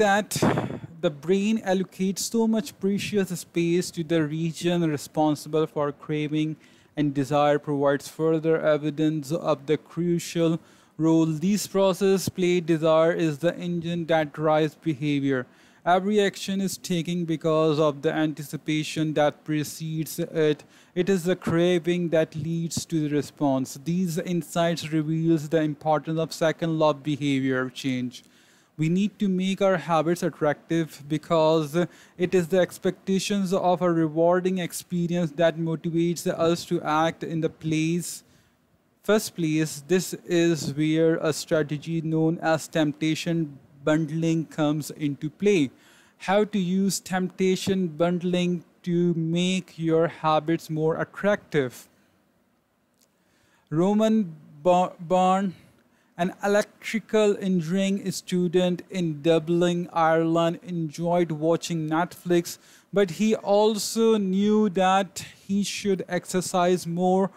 that the brain allocates so much precious space to the region responsible for craving and desire provides further evidence of the crucial role these processes play. Desire is the engine that drives behavior. Every action is taken because of the anticipation that precedes it. It is the craving that leads to the response. These insights reveals the importance of second law of behavior change. We need to make our habits attractive because it is the expectations of a rewarding experience that motivates us to act in the first place. This is where a strategy known as temptation bundling comes into play. How to use temptation bundling to make your habits more attractive. Roman Barn, an electrical engineering student in Dublin, Ireland, enjoyed watching Netflix, but he also knew that he should exercise more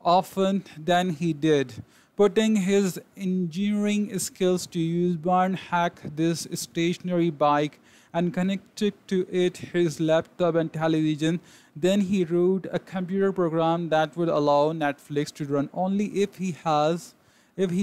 often than he did. Putting his engineering skills to use, Barn hacked this stationary bike and connected to it his laptop and television. Then he wrote a computer program that would allow Netflix to run only if he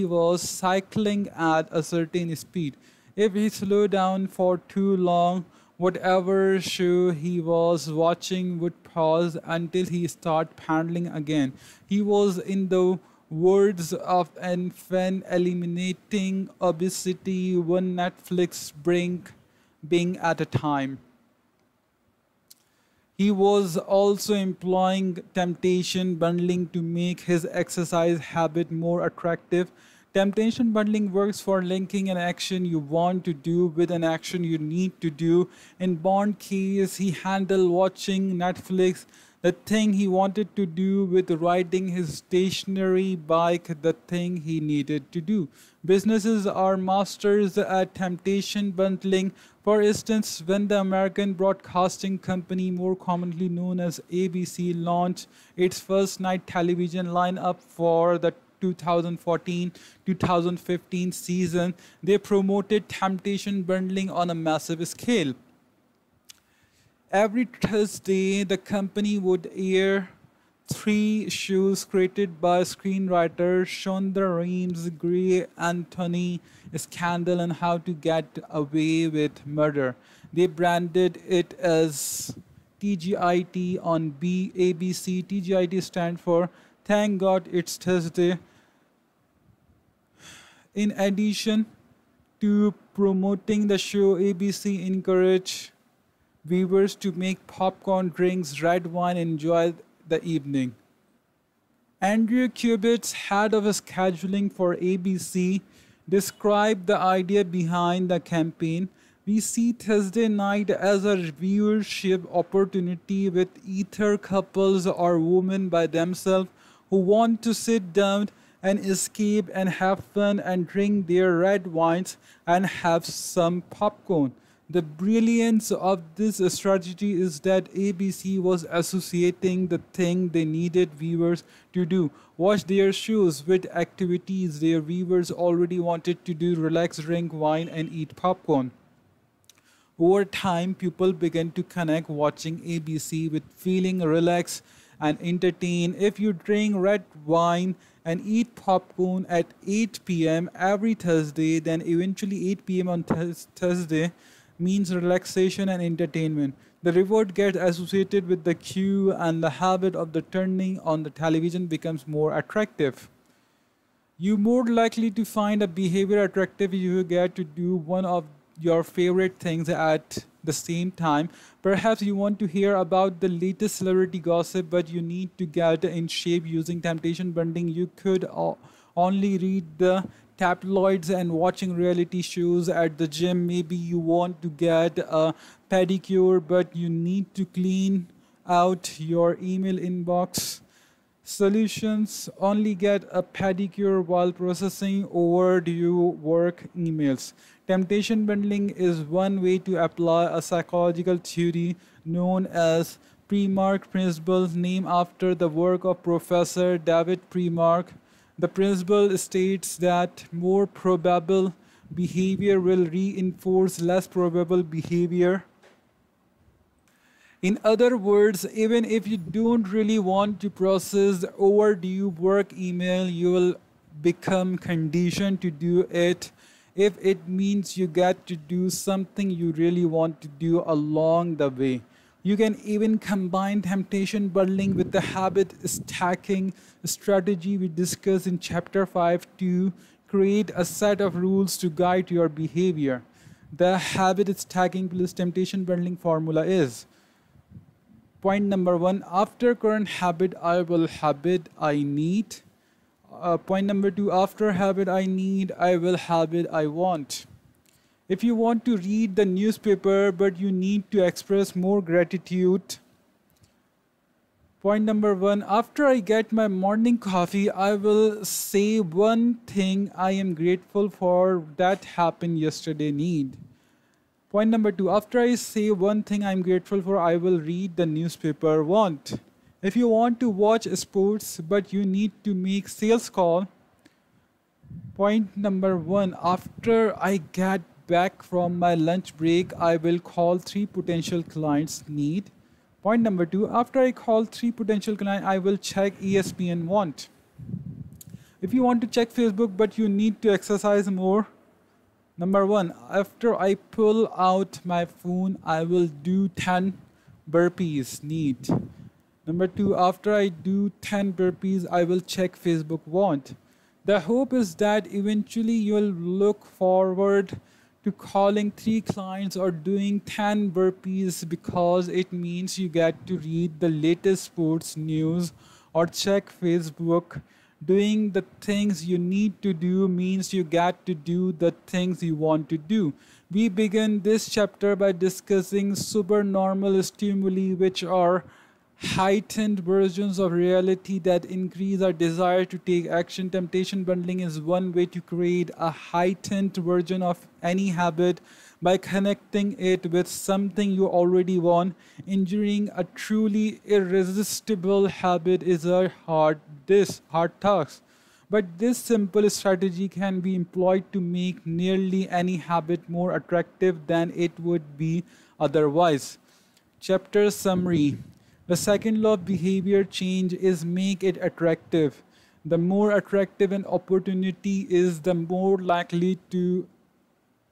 was cycling at a certain speed. If he slowed down for too long, whatever show he was watching would pause until he started paddling again. He was, in the words of an fan, eliminating obesity one Netflix being at a time. He was also employing temptation bundling to make his exercise habit more attractive. Temptation bundling works for linking an action you want to do with an action you need to do. In Bond's case, he handled watching Netflix, the thing he wanted to do, with riding his stationary bike, the thing he needed to do. Businesses are masters at temptation bundling. For instance, when the American Broadcasting Company, more commonly known as ABC, launched its first night television lineup for the 2014-2015 season, they promoted temptation bundling on a massive scale. Every Thursday, the company would air three shows created by screenwriters Shonda Rhimes, Grey Anthony, Scandal, and How to Get Away with Murder. They branded it as TGIT on ABC. TGIT stands for Thank God It's Thursday. In addition to promoting the show, ABC encouraged viewers to make popcorn, drinks, red wine, and enjoy the evening. Andrew Kubitz, head of scheduling for ABC, described the idea behind the campaign. We see Thursday night as a viewership opportunity with either couples or women by themselves who want to sit down and escape and have fun and drink their red wines and have some popcorn. The brilliance of this strategy is that ABC was associating the thing they needed viewers to do, watch their shows, with activities their viewers already wanted to do: relax, drink wine, and eat popcorn. Over time, people began to connect watching ABC with feeling relaxed and entertained. If you drink red wine and eat popcorn at 8 p.m. every Thursday, then eventually 8 p.m. on Thursday means relaxation and entertainment. The reward gets associated with the cue, and the habit of the turning on the television becomes more attractive. You're more likely to find a behavior attractive if you get to do one of your favorite things at the same time. Perhaps you want to hear about the latest celebrity gossip, but you need to get in shape using temptation bundling. You could only read the tabloids and watching reality shows at the gym. Maybe you want to get a pedicure, but you need to clean out your email inbox. Solutions: only get a pedicure while processing overdue work emails. Temptation bundling is one way to apply a psychological theory known as Primark principle, named after the work of Professor David Primark. The principle states that more probable behavior will reinforce less probable behavior. In other words, even if you don't really want to process the overdue work email, you will become conditioned to do it if it means you get to do something you really want to do along the way. You can even combine temptation bundling with the habit stacking strategy we discussed in chapter 5 to create a set of rules to guide your behavior. The habit stacking plus temptation bundling formula is: point number 1, after current habit, I will habit I need. Point number 2, after habit I need, I will habit I want. If you want to read the newspaper but you need to express more gratitude, point number 1, after I get my morning coffee, I will say one thing I am grateful for that happened yesterday need. Point number 2, after I say one thing I'm grateful for, I will read the newspaper want. If you want to watch sports but you need to make sales call, point number 1, after I get back from my lunch break, I will call 3 potential clients need. Point number 2, after I call 3 potential clients, I will check ESPN want. If you want to check Facebook but you need to exercise more, number 1, after I pull out my phone, I will do 10 burpees need. Number 2, after I do 10 burpees, I will check Facebook want. The hope is that eventually you'll look forward to calling 3 clients or doing 10 burpees because it means you get to read the latest sports news or check Facebook. Doing the things you need to do means you get to do the things you want to do. We begin this chapter by discussing supernormal stimuli, which are heightened versions of reality that increase our desire to take action. Temptation bundling is one way to create a heightened version of any habit by connecting it with something you already want. Enduring a truly irresistible habit is a hard task. But this simple strategy can be employed to make nearly any habit more attractive than it would be otherwise. Chapter summary. The second law of behavior change is make it attractive. The more attractive an opportunity is, the more likely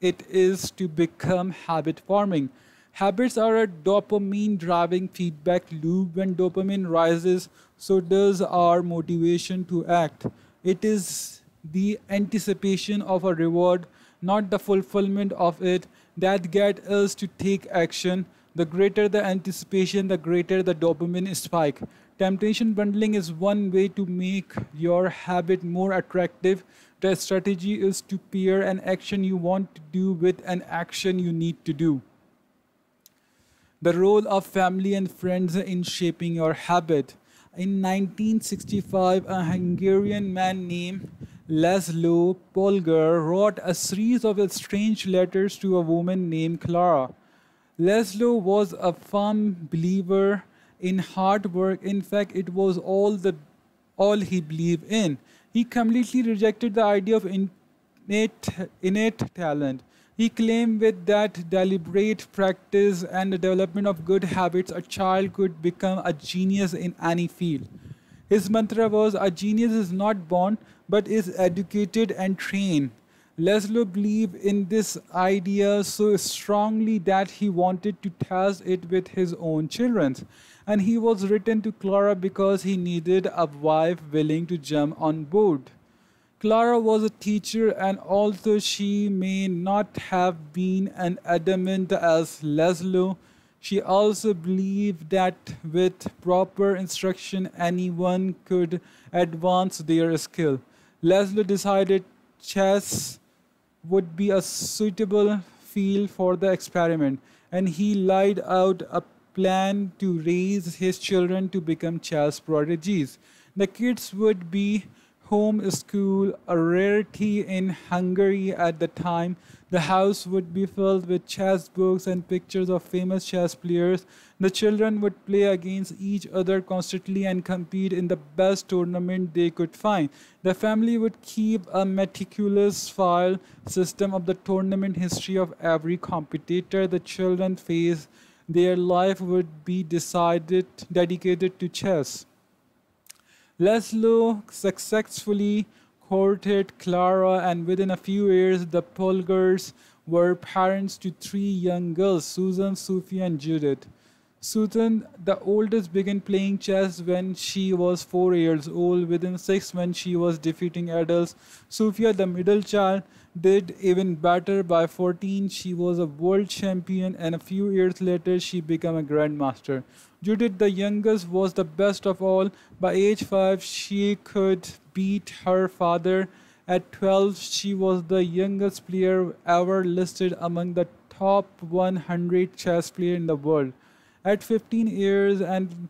it is to become habit forming. Habits are a dopamine driving feedback loop. When dopamine rises, so does our motivation to act. It is the anticipation of a reward, not the fulfillment of it, that gets us to take action. The greater the anticipation, the greater the dopamine spike. Temptation bundling is one way to make your habit more attractive. The strategy is to pair an action you want to do with an action you need to do. The role of family and friends in shaping your habit. In 1965, a Hungarian man named Laszlo Pulgar wrote a series of strange letters to a woman named Clara. Laszlo was a firm believer in hard work. In fact, it was all he believed in. He completely rejected the idea of innate talent. He claimed with that deliberate practice and the development of good habits, a child could become a genius in any field. His mantra was, a genius is not born, but is educated and trained. Laszlo believed in this idea so strongly that he wanted to test it with his own children. And he was written to Clara because he needed a wife willing to jump on board. Clara was a teacher, and although she may not have been as adamant as Laszlo, she also believed that with proper instruction anyone could advance their skill. Laszlo decided chess would be a suitable field for the experiment, and he laid out a plan to raise his children to become chess prodigies. The kids would be homeschooled, a rarity in Hungary at the time. The house would be filled with chess books and pictures of famous chess players. The children would play against each other constantly and compete in the best tournament they could find. The family would keep a meticulous file system of the tournament history of every competitor the children faced. Their life would be decided dedicated to chess. Laszlo successfully courted Clara, and within a few years, the Pulgars were parents to three young girls, Susan, Sophia, and Judith. Susan, the oldest, began playing chess when she was 4 years old. Within 6 months, she was defeating adults. Sophia, the middle child, did even better. By 14, she was a world champion, and a few years later, she became a grandmaster. Judith, the youngest, was the best of all. By age 5, she could beat her father. At 12, she was the youngest player ever listed among the top 100 chess players in the world. At 15 years and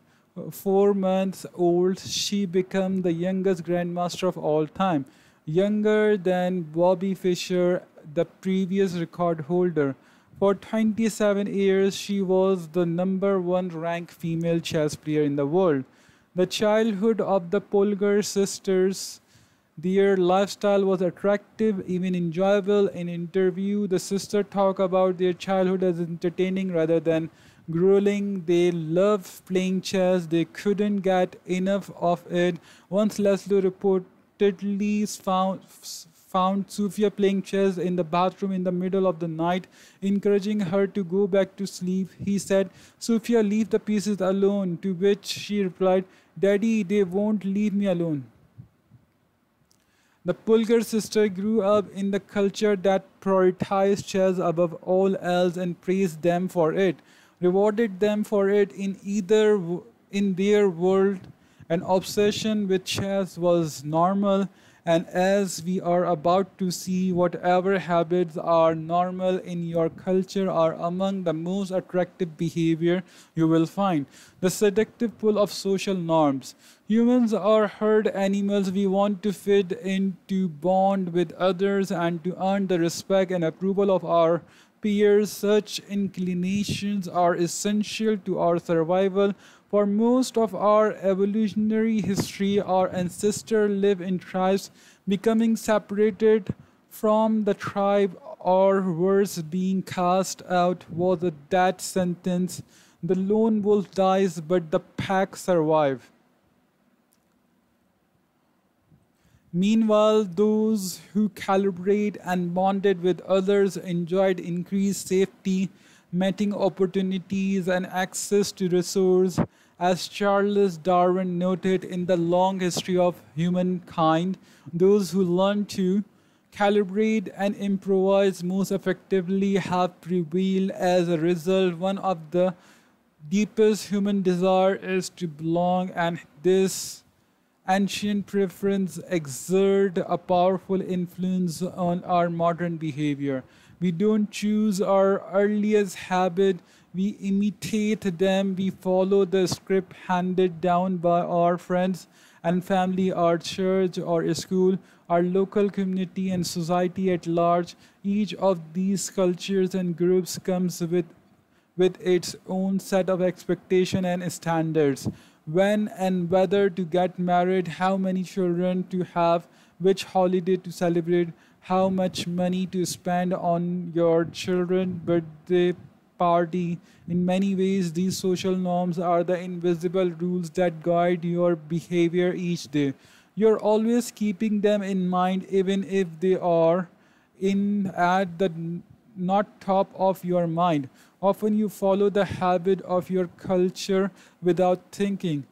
4 months old, she became the youngest grandmaster of all time, younger than Bobby Fischer, the previous record holder. For 27 years, she was the number one ranked female chess player in the world. The childhood of the Pulgar sisters, their lifestyle was attractive, even enjoyable. In interview, the sisters talk about their childhood as entertaining rather than grueling. They loved playing chess. They couldn't get enough of it. Once Laszlo reportedly found Sofia playing chess in the bathroom in the middle of the night, encouraging her to go back to sleep. He said, "Sofia, leave the pieces alone," to which she replied, "Daddy, they won't leave me alone." The Pulgar sister grew up in the culture that prioritized chess above all else and praised them for it, rewarded them for it. In their world, an obsession with chess was normal, and as we are about to see, whatever habits are normal in your culture are among the most attractive behavior you will find. The seductive pull of social norms. Humans are herd animals. We want to fit in, to bond with others, and to earn the respect and approval of our peers. Such inclinations are essential to our survival. For most of our evolutionary history, our ancestors lived in tribes. Becoming separated from the tribe, or worse, being cast out, was a death sentence. The lone wolf dies, but the pack survive. Meanwhile, those who collaborated and bonded with others enjoyed increased safety, mating opportunities, and access to resources. As Charles Darwin noted, in the long history of humankind, those who learn to calibrate and improvise most effectively have prevailed. As a result, one of the deepest human desires is to belong, and this ancient preference exerts a powerful influence on our modern behavior. We don't choose our earliest habit, we imitate them. We follow the script handed down by our friends and family, our church or school, our local community, and society at large. Each of these cultures and groups comes with its own set of expectations and standards. When and whether to get married, how many children to have, which holiday to celebrate, how much money to spend on your children's birthday party. In many ways, these social norms are the invisible rules that guide your behavior each day. You're always keeping them in mind, even if they are in at the not top of your mind. Often you follow the habit of your culture without thinking,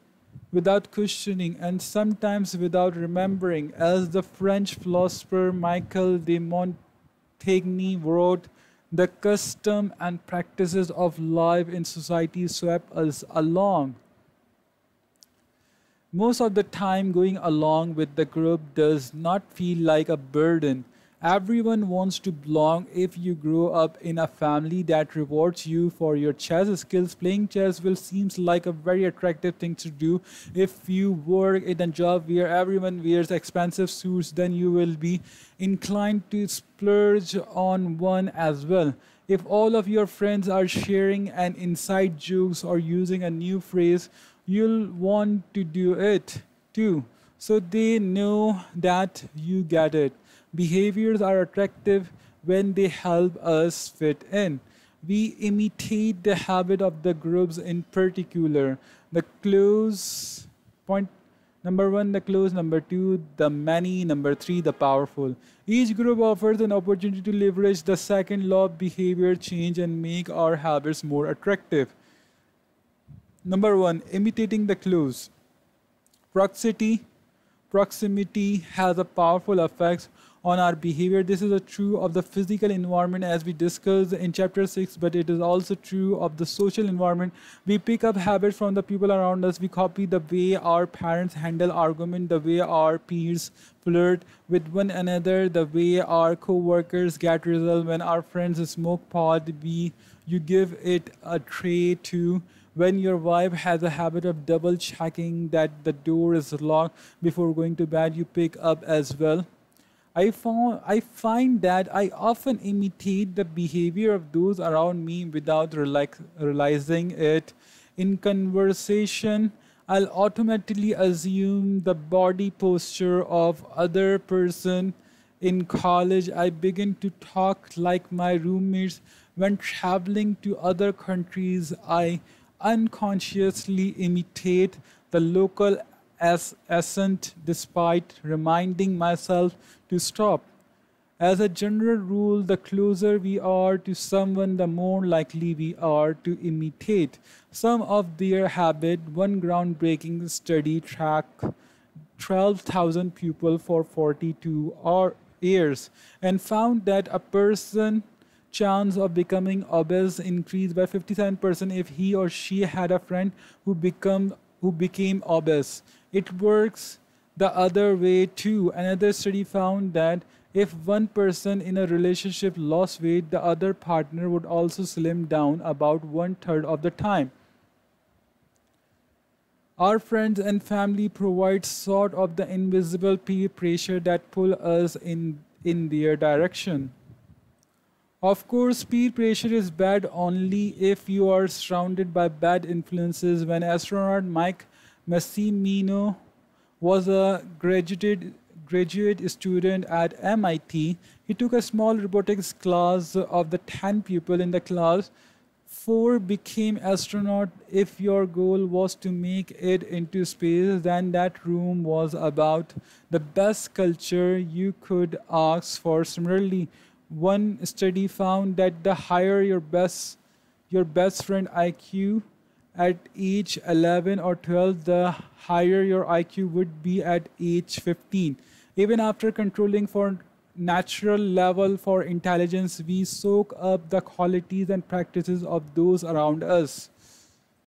without questioning, and sometimes without remembering. As the French philosopher Michel de Montaigne wrote, the custom and practices of life in society swept us along. Most of the time, going along with the group does not feel like a burden. Everyone wants to belong. If you grow up in a family that rewards you for your chess skills, playing chess will seems like a very attractive thing to do. If you work in a job where everyone wears expensive suits, then you will be inclined to splurge on one as well. If all of your friends are sharing an inside jokes or using a new phrase, you'll want to do it too. So they know that you get it. Behaviors are attractive when they help us fit in. We imitate the habit of the groups in particular. The close point number one, the close, number two, the many, number three, the powerful. Each group offers an opportunity to leverage the second law of behavior change and make our habits more attractive. Number one, imitating the clues. Proximity. Proximity has a powerful effect on our behavior. This is a true of the physical environment as we discussed in chapter 6, but it is also true of the social environment. We pick up habits from the people around us. We copy the way our parents handle argument, the way our peers flirt with one another, the way our co-workers get results when our friends smoke pot. You give it a tray too. When your wife has a habit of double checking that the door is locked before going to bed, you pick up as well. I find that I often imitate the behavior of those around me without realizing it. In conversation, I'll automatically assume the body posture of other person. In college, I begin to talk like my roommates. When traveling to other countries, I unconsciously imitate the local accent despite reminding myself to stop. As a general rule, the closer we are to someone, the more likely we are to imitate some of their habit. One groundbreaking study tracked 12,000 people for 42 years and found that a person chance of becoming obese increased by 57% if he or she had a friend who became obese. It works the other way too. Another study found that if one person in a relationship lost weight, the other partner would also slim down about one third of the time. Our friends and family provide sort of the invisible peer pressure that pull us in their direction. Of course, peer pressure is bad only if you are surrounded by bad influences. When astronaut Mike Massimino was a graduate student at MIT, he took a small robotics class. Of the 10 people in the class, 4 became astronaut. If your goal was to make it into space, then that room was about the best culture you could ask for. Similarly, one study found that the higher your best friend IQ at age 11 or 12, the higher your IQ would be at age 15. Even after controlling for natural level for intelligence, we soak up the qualities and practices of those around us.